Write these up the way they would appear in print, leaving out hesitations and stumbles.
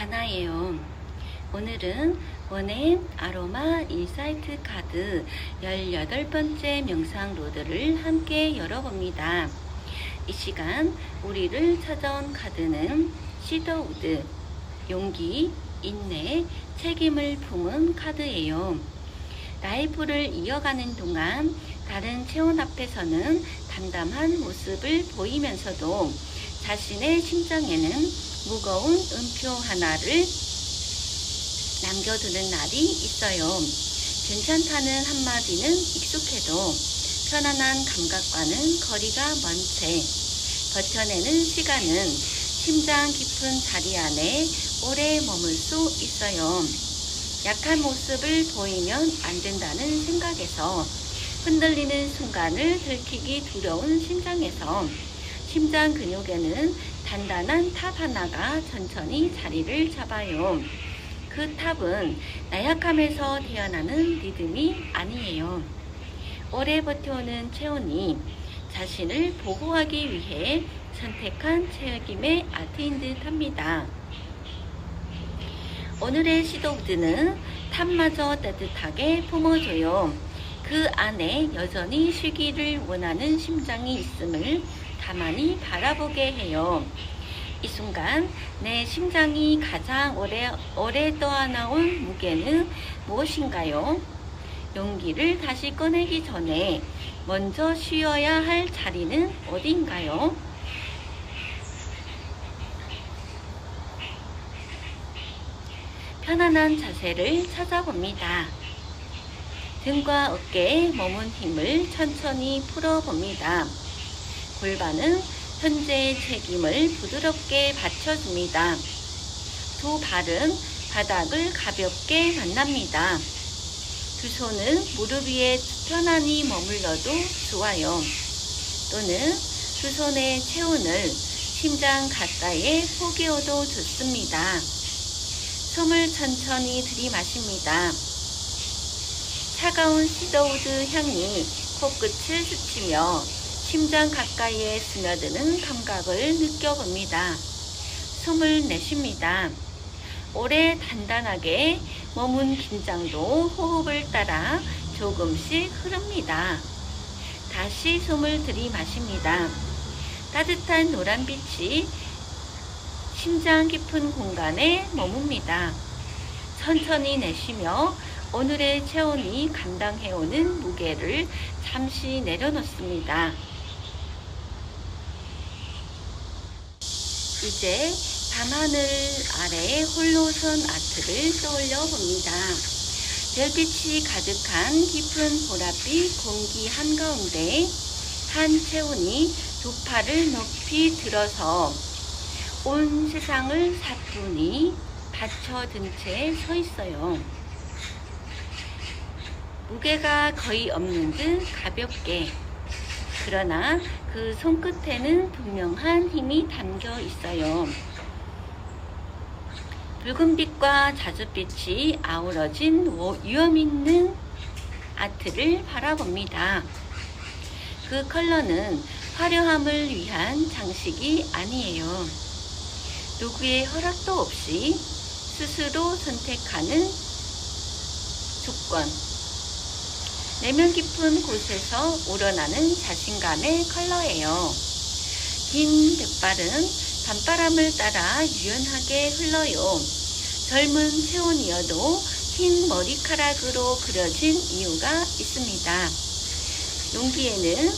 다나예요. 오늘은 원앤 아로마 인사이트 카드 18번째 명상 로드를 함께 열어봅니다. 이 시간 우리를 찾아온 카드는 시더우드, 용기, 인내, 책임을 품은 카드예요. 라이프를 이어가는 동안 다른 체온 앞에서는 담담한 모습을 보이면서도 자신의 심장에는 무거운 음표 하나를 남겨두는 날이 있어요. 괜찮다는 한마디는 익숙해도 편안한 감각과는 거리가 먼 채 버텨내는 시간은 심장 깊은 자리 안에 오래 머물 수 있어요. 약한 모습을 보이면 안 된다는 생각에서 흔들리는 순간을 들키기 두려운 심장에서 심장 근육에는 단단한 탑 하나가 천천히 자리를 잡아요. 그 탑은 나약함에서 태어나는 리듬이 아니에요. 오래 버텨오는 체온이 자신을 보호하기 위해 선택한 책임의 아트인 듯 합니다. 오늘의 시더우드는 탑마저 따뜻하게 품어줘요. 그 안에 여전히 쉬기를 원하는 심장이 있음을 가만히 바라보게 해요. 이 순간 내 심장이 가장 오래 떠안아온 무게는 무엇인가요? 용기를 다시 꺼내기 전에 먼저 쉬어야 할 자리는 어디인가요? 편안한 자세를 찾아봅니다. 등과 어깨에 머문 힘을 천천히 풀어봅니다. 골반은 현재의 책임을 부드럽게 받쳐줍니다. 두 발은 바닥을 가볍게 만납니다. 두 손은 무릎 위에 편안히 머물러도 좋아요. 또는 두 손의 체온을 심장 가까이에 포개어도 좋습니다. 숨을 천천히 들이마십니다. 차가운 시더우드 향이 코끝을 스치며 심장 가까이에 스며드는 감각을 느껴봅니다. 숨을 내쉽니다. 오래 단단하게 머문 긴장도 호흡을 따라 조금씩 흐릅니다. 다시 숨을 들이마십니다. 따뜻한 노란빛이 심장 깊은 공간에 머뭅니다. 천천히 내쉬며 오늘의 체온이 감당해오는 무게를 잠시 내려놓습니다. 이제 밤하늘 아래 홀로 선 아트를 떠올려 봅니다. 별빛이 가득한 깊은 보랏빛 공기 한가운데 한 체온이 두 팔을 높이 들어서 온 세상을 사뿐히 받쳐든 채 서 있어요. 무게가 거의 없는 듯 가볍게, 그러나 그 손끝에는 분명한 힘이 담겨 있어요. 붉은빛과 자줏빛이 아우러진 위험 있는 아트를 바라봅니다. 그 컬러는 화려함을 위한 장식이 아니에요. 누구의 허락도 없이 스스로 선택하는 주권. 내면 깊은 곳에서 우러나는 자신감의 컬러예요. 긴 백발은 밤바람을 따라 유연하게 흘러요. 젊은 체온이어도 흰 머리카락으로 그려진 이유가 있습니다. 용기에는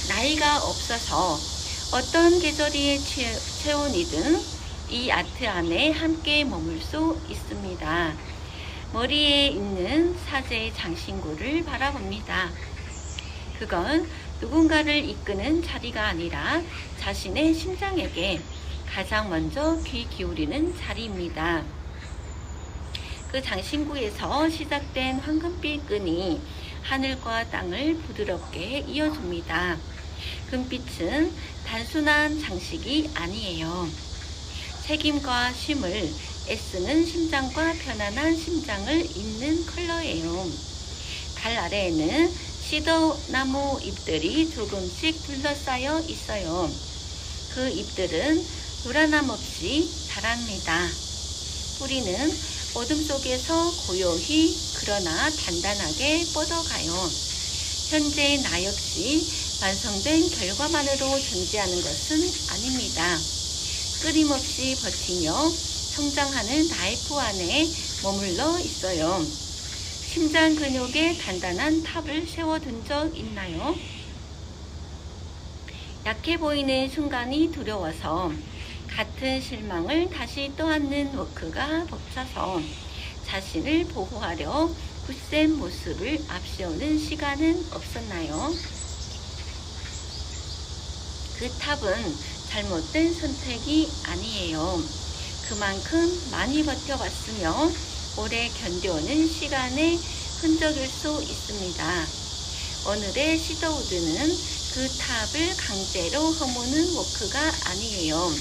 나이가 없어서 어떤 계절의 체온이든 이 아트 안에 함께 머물 수 있습니다. 머리에 있는 사제의 장신구를 바라봅니다. 그건 누군가를 이끄는 자리가 아니라 자신의 심장에게 가장 먼저 귀 기울이는 자리입니다. 그 장신구에서 시작된 황금빛 끈이 하늘과 땅을 부드럽게 이어줍니다. 금빛은 단순한 장식이 아니에요. 책임과 쉼을 애쓰는 심장과 편안한 심장을 잇는 컬러예요. 발 아래에는 시더나무 잎들이 조금씩 둘러싸여 있어요. 그 잎들은 노란함 없이 자랍니다. 뿌리는 어둠 속에서 고요히 그러나 단단하게 뻗어가요. 현재 나 역시 완성된 결과만으로 존재하는 것은 아닙니다. 끊임없이 버티며 성장하는 라이프 안에 머물러 있어요. 심장 근육에 단단한 탑을 세워둔 적 있나요? 약해 보이는 순간이 두려워서 같은 실망을 다시 떠안는 워크가 벅차서 자신을 보호하려 굳센 모습을 앞세우는 시간은 없었나요? 그 탑은 잘못된 선택이 아니에요. 그만큼 많이 버텨왔으며 오래 견뎌오는 시간의 흔적일 수 있습니다. 오늘의 시더우드는 그 탑을 강제로 허무는 워크가 아니에요.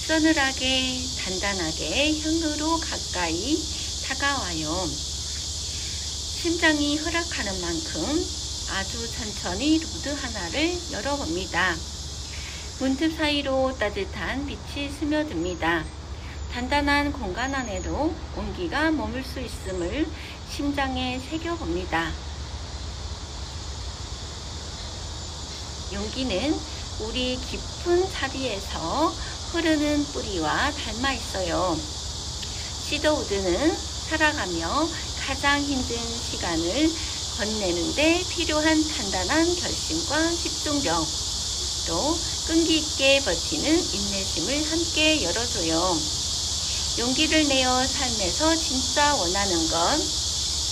서늘하게 단단하게 향으로 가까이 다가와요. 심장이 허락하는 만큼 아주 천천히 로드 하나를 열어봅니다. 문틈 사이로 따뜻한 빛이 스며듭니다. 단단한 공간 안에도 온기가 머물 수 있음을 심장에 새겨봅니다. 용기는 우리 깊은 자리에서 흐르는 뿌리와 닮아 있어요. 시더우드는 살아가며 가장 힘든 시간을 건네는데 필요한 단단한 결심과 집중력, 또 끈기 있게 버티는 인내심을 함께 열어줘요. 용기를 내어 삶에서 진짜 원하는 것,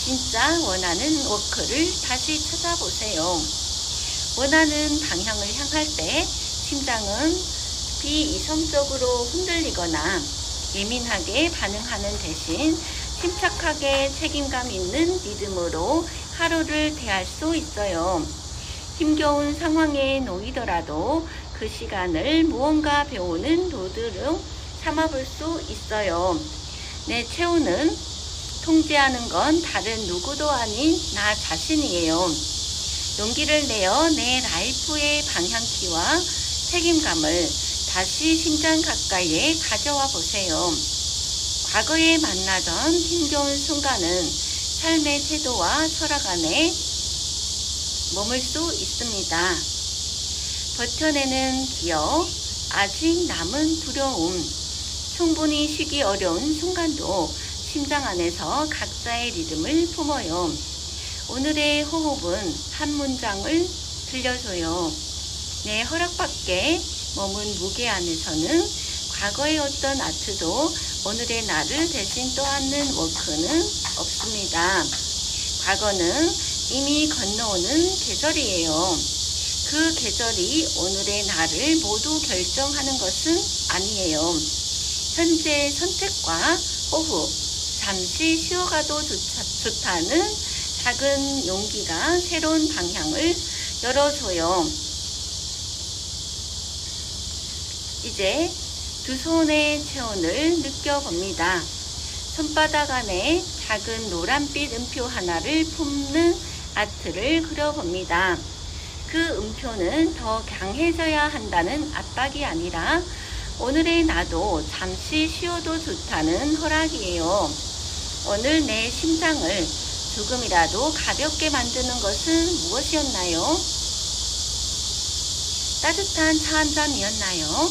진짜 원하는 워크를 다시 찾아보세요. 원하는 방향을 향할 때 심장은 비이성적으로 흔들리거나 예민하게 반응하는 대신 침착하게 책임감 있는 리듬으로 하루를 대할 수 있어요. 힘겨운 상황에 놓이더라도 그 시간을 무언가 배우는 로드로 삼아볼 수 있어요. 내 체온은 통제하는 건 다른 누구도 아닌 나 자신이에요. 용기를 내어 내 라이프의 방향키와 책임감을 다시 심장 가까이에 가져와 보세요. 과거에 만나던 힘겨운 순간은 삶의 태도와 철학 안에 머물 수 있습니다. 버텨내는 기억, 아직 남은 두려움, 충분히 쉬기 어려운 순간도 심장 안에서 각자의 리듬을 품어요. 오늘의 호흡은 한 문장을 들려줘요. 내 허락밖에 머문 무게 안에서는 과거의 어떤 아트도 오늘의 나를 대신 떠안는 워크는 없습니다. 과거는 이미 건너오는 계절이에요. 그 계절이 오늘의 나를 모두 결정하는 것은 아니에요. 현재의 선택과 호흡, 잠시 쉬어가도 좋다는 작은 용기가 새로운 방향을 열어줘요. 이제 두 손의 체온을 느껴봅니다. 손바닥 안에 작은 노란빛 음표 하나를 품는 아트를 그려봅니다. 그 음표는 더 강해져야 한다는 압박이 아니라 오늘의 나도 잠시 쉬어도 좋다는 허락이에요. 오늘 내 심장을 조금이라도 가볍게 만드는 것은 무엇이었나요? 따뜻한 차 한 잔이었나요?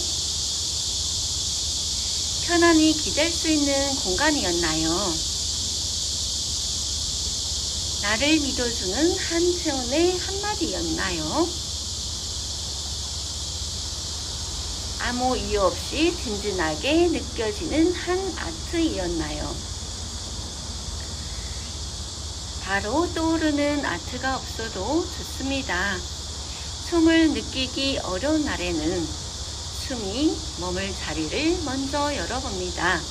편안히 기댈 수 있는 공간이었나요? 나를 믿어주는 한 체온의 한마디였나요? 아무 이유 없이 든든하게 느껴지는 한 아트이었나요? 바로 떠오르는 아트가 없어도 좋습니다. 숨을 느끼기 어려운 날에는 숨이 머물 자리를 먼저 열어봅니다.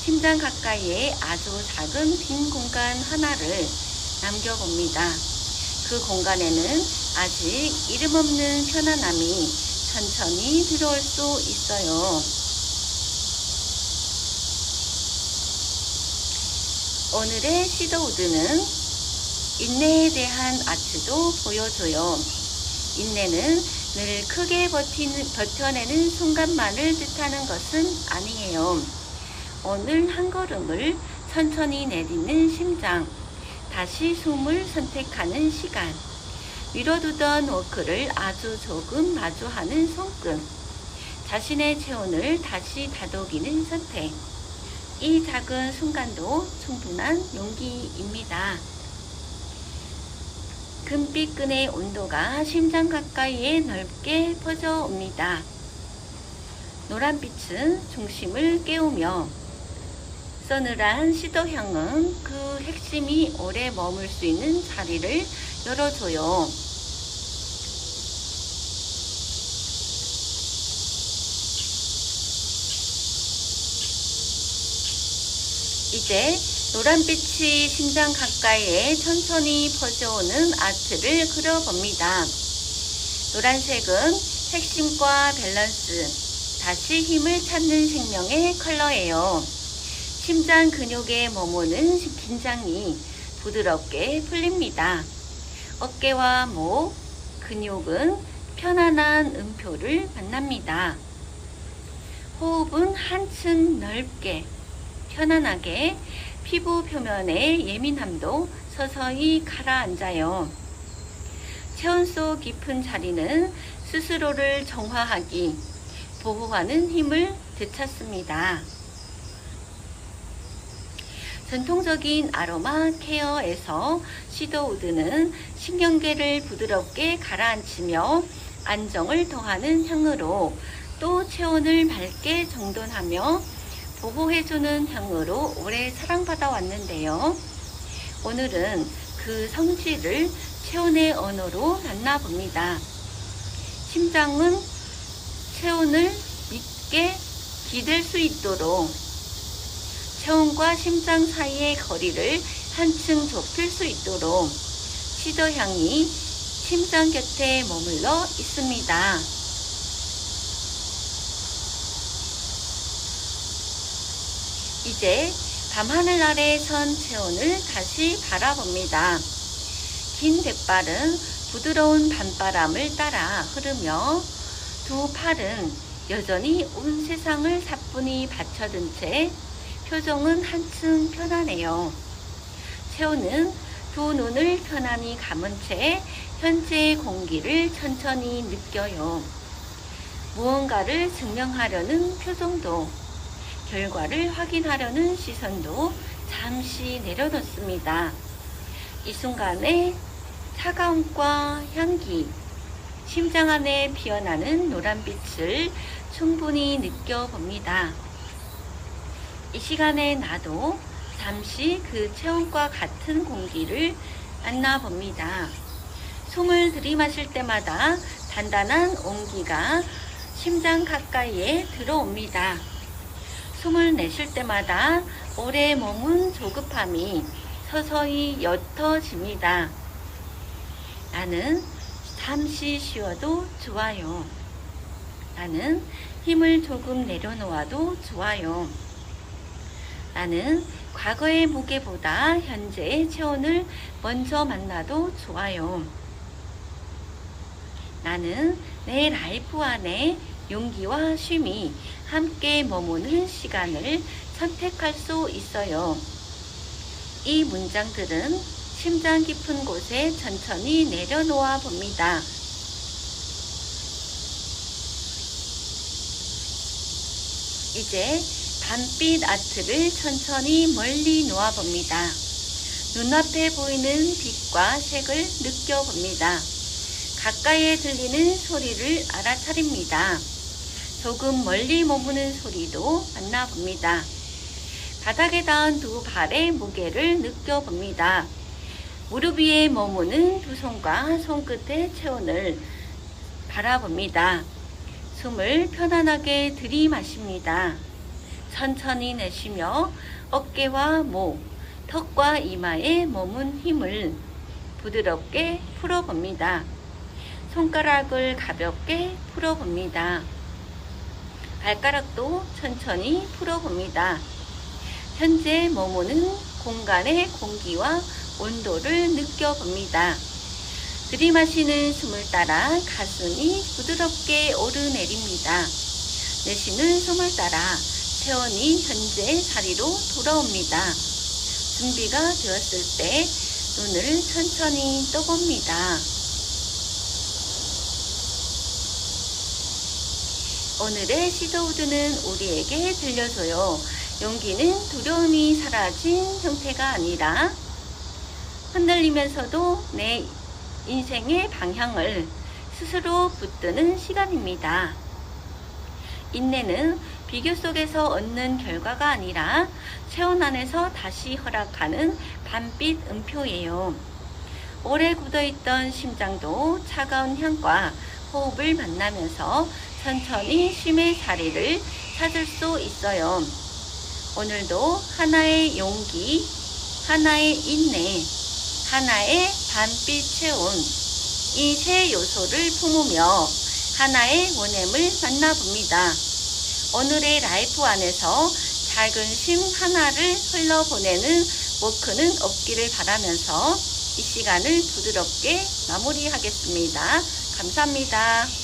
심장 가까이에 아주 작은 빈 공간 하나를 남겨봅니다. 그 공간에는 아직 이름 없는 편안함이 천천히 들어올 수 있어요. 오늘의 시더우드는 인내에 대한 아트도 보여줘요. 인내는 늘 크게 버텨내는 순간만을 뜻하는 것은 아니에요. 오늘 한 걸음을 천천히 내딛는 심장, 다시 숨을 선택하는 시간, 미뤄두던 워크를 아주 조금 마주하는 손끝, 자신의 체온을 다시 다독이는 선택. 이 작은 순간도 충분한 용기입니다. 금빛끈의 온도가 심장 가까이에 넓게 퍼져옵니다. 노란빛은 중심을 깨우며 서늘한 시도향은 그 핵심이 오래 머물 수 있는 자리를 열어줘요. 이제 노란빛이 심장 가까이에 천천히 퍼져오는 아트를 그려봅니다. 노란색은 핵심과 밸런스, 다시 힘을 찾는 생명의 컬러예요. 심장 근육에 머무는 긴장이 부드럽게 풀립니다. 어깨와 목, 근육은 편안한 음표를 만납니다. 호흡은 한층 넓게, 편안하게, 피부 표면의 예민함도 서서히 가라앉아요. 체온 속 깊은 자리는 스스로를 정화하기, 보호하는 힘을 되찾습니다. 전통적인 아로마 케어에서 시더우드는 신경계를 부드럽게 가라앉히며 안정을 더하는 향으로, 또 체온을 밝게 정돈하며 보호해주는 향으로 오래 사랑받아 왔는데요. 오늘은 그 성질을 체온의 언어로 만나봅니다. 심장은 체온을 믿게 기댈 수 있도록 체온과 심장 사이의 거리를 한층 좁힐 수 있도록 시더향이 심장 곁에 머물러 있습니다. 이제 밤하늘 아래 선 체온을 다시 바라봅니다. 긴 백발은 부드러운 밤바람을 따라 흐르며 두 팔은 여전히 온 세상을 사뿐히 받쳐든 채 표정은 한층 편안해요. 체온은 두 눈을 편안히 감은 채 현재의 공기를 천천히 느껴요. 무언가를 증명하려는 표정도, 결과를 확인하려는 시선도 잠시 내려놓습니다. 이 순간에 차가움과 향기, 심장 안에 피어나는 노란빛을 충분히 느껴봅니다. 이 시간에 나도 잠시 그 체온과 같은 공기를 만나봅니다. 숨을 들이마실 때마다 단단한 온기가 심장 가까이에 들어옵니다. 숨을 내쉴 때마다 오래 머문 조급함이 서서히 옅어집니다. 나는 잠시 쉬어도 좋아요. 나는 힘을 조금 내려놓아도 좋아요. 나는 과거의 무게보다 현재의 체온을 먼저 만나도 좋아요. 나는 내 라이프 안에 용기와 쉼이 함께 머무는 시간을 선택할 수 있어요. 이 문장들은 심장 깊은 곳에 천천히 내려놓아 봅니다. 이제 밤빛 아트를 천천히 멀리 놓아봅니다. 눈앞에 보이는 빛과 색을 느껴봅니다. 가까이에 들리는 소리를 알아차립니다. 조금 멀리 머무는 소리도 만나봅니다. 바닥에 닿은 두 발의 무게를 느껴봅니다. 무릎 위에 머무는 두 손과 손끝의 체온을 바라봅니다. 숨을 편안하게 들이마십니다. 천천히 내쉬며 어깨와 목, 턱과 이마에 머문 힘을 부드럽게 풀어봅니다. 손가락을 가볍게 풀어봅니다. 발가락도 천천히 풀어봅니다. 현재 머무는 공간의 공기와 온도를 느껴봅니다. 들이마시는 숨을 따라 가슴이 부드럽게 오르내립니다. 내쉬는 숨을 따라 체온이 현재 자리로 돌아옵니다. 준비가 되었을 때 눈을 천천히 떠봅니다. 오늘의 시더우드는 우리에게 들려줘요. 용기는 두려움이 사라진 형태가 아니라 흔들리면서도 내 인생의 방향을 스스로 붙드는 시간입니다. 인내는 비교 속에서 얻는 결과가 아니라 체온 안에서 다시 허락하는 밤빛 음표예요. 오래 굳어있던 심장도 차가운 향과 호흡을 만나면서 천천히 쉼의 자리를 찾을 수 있어요. 오늘도 하나의 용기, 하나의 인내, 하나의 밤빛 체온, 이 세 요소를 품으며 하나의 원엠을 만나봅니다. 오늘의 라이프 안에서 작은 쉼 하나를 흘러보내는 워크는 없기를 바라면서 이 시간을 부드럽게 마무리하겠습니다. 감사합니다.